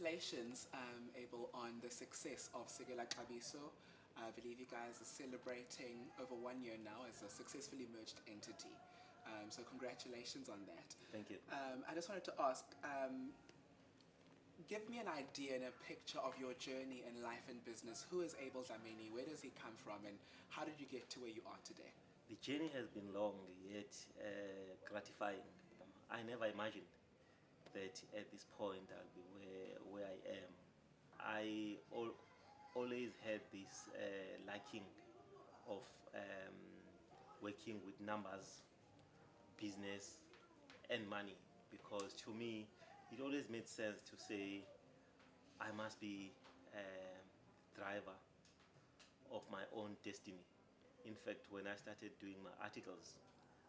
congratulations, Abel, on the success of SekelaXabiso. I believe you guys are celebrating over 1 year now as a successfully merged entity. So congratulations on that. Thank you. I just wanted to ask, give me an idea and a picture of your journey in life and business. Who is Abel Dlamini? Where does he come from? And how did you get to where you are today? The journey has been long, yet gratifying. I never imagined that at this point I'll be where I am. I always had this liking of working with numbers, business and money, because to me it always made sense to say I must be a driver of my own destiny. In fact, when I started doing my articles,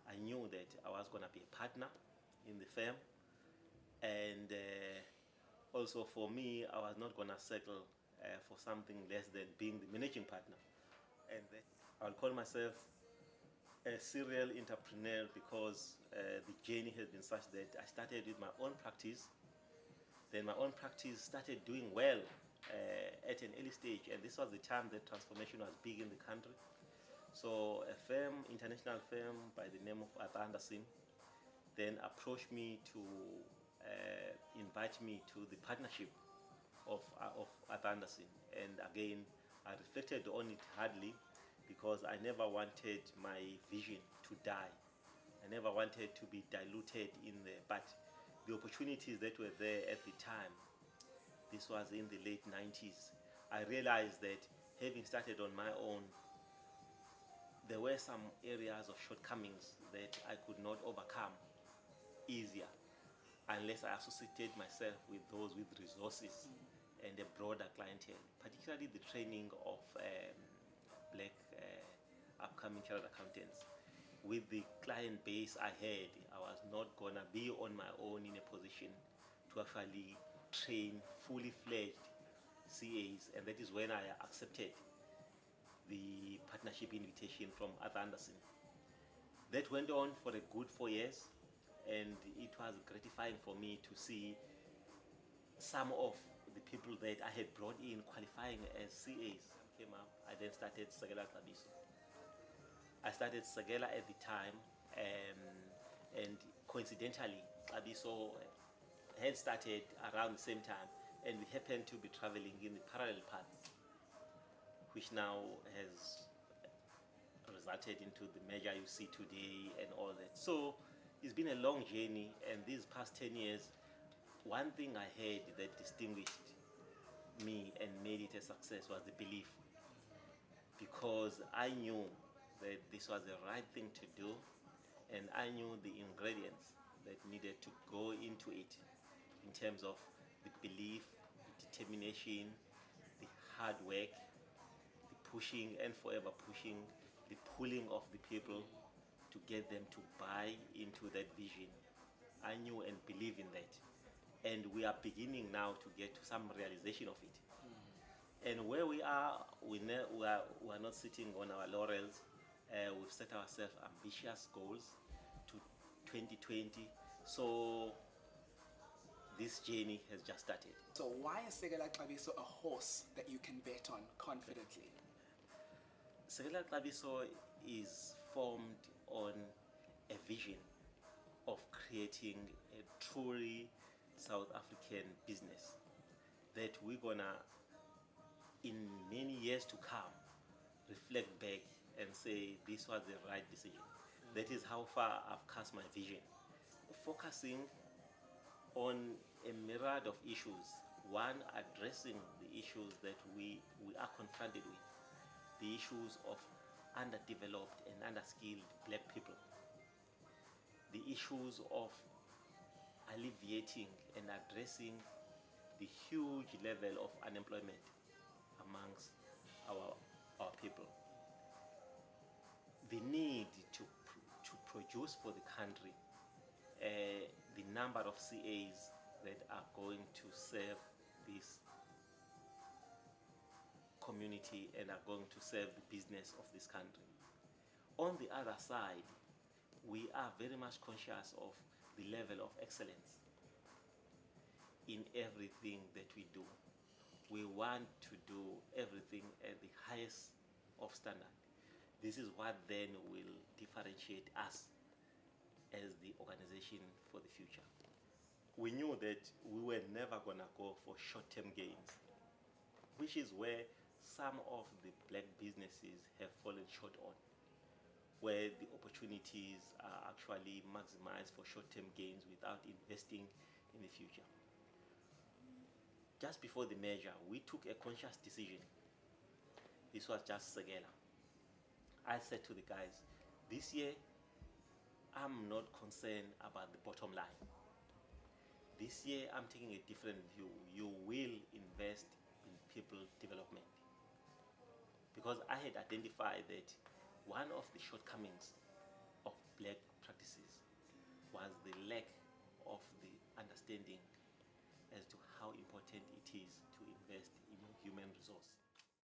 I knew that I was going to be a partner in the firm, and also for me, I was not going to settle for something less than being the managing partner. And I'll call myself a serial entrepreneur because the journey has been such that I started with my own practice. Then my own practice started doing well at an early stage, and this was the time that transformation was big in the country. So a firm, international firm by the name of Oyster Box, then approached me to invite me to the partnership of Oyster Box. And again, I reflected on it hardly because I never wanted my vision to die. I never wanted to be diluted in there. But the opportunities that were there at the time, this was in the late 90s, I realized that having started on my own, there were some areas of shortcomings that I could not overcome easier unless I associated myself with those with resources and a broader clientele, particularly the training of black upcoming chartered accountants. With the client base I had, I was not going to be on my own in a position to actually train fully fledged CAs, and that is when I accepted the partnership invitation from Oyster Box. That went on for a good 4 years, and it was gratifying for me to see some of the people that I had brought in qualifying as CAs came up. I then started SekelaXabiso. I started Sekela at the time, and coincidentally, Xabiso had started around the same time, and we happened to be traveling in the parallel paths, which now has resulted into the measure you see today and all that. So it's been a long journey, and these past 10 years, one thing I had that distinguished me and made it a success was the belief, because I knew that this was the right thing to do, and I knew the ingredients that needed to go into it in terms of the belief, the determination, the hard work, the pushing and forever pushing, the pulling of the people to get them to buy into that vision. I knew and believe in that, and we are beginning now to get to some realization of it. And where we are, we are not sitting on our laurels. We've set ourselves ambitious goals to 2020. So this journey has just started. So why is SekelaXabiso a horse that you can bet on confidently? SekelaXabiso is formed on a vision of creating a truly South African business that we're gonna, in many years to come, reflect back and say this was the right decision. That is how far I've cast my vision, focusing on a myriad of issues. One, addressing the issues that we are confronted with, the issues of underdeveloped and underskilled black people, the issues of alleviating and addressing the huge level of unemployment amongst our people, the need to produce for the country the number of CAs that are going to serve this community and are going to serve the business of this country. On the other side, we are very much conscious of the level of excellence. in everything that we do. We want to do everything at the highest of standard. This is what then will differentiate us as the organization for the future. We knew that we were never gonna go for short-term gains, which is where some of the black businesses have fallen short on, where the opportunities are actually maximized for short-term gains without investing in the future. Just before the merger, we took a conscious decision. This was just Sekela. I said to the guys, this year, I'm not concerned about the bottom line. This year, I'm taking a different view. You will invest in people development. Because I had identified that one of the shortcomings of black practices was the lack of the understanding as to how important it is to invest in human resource.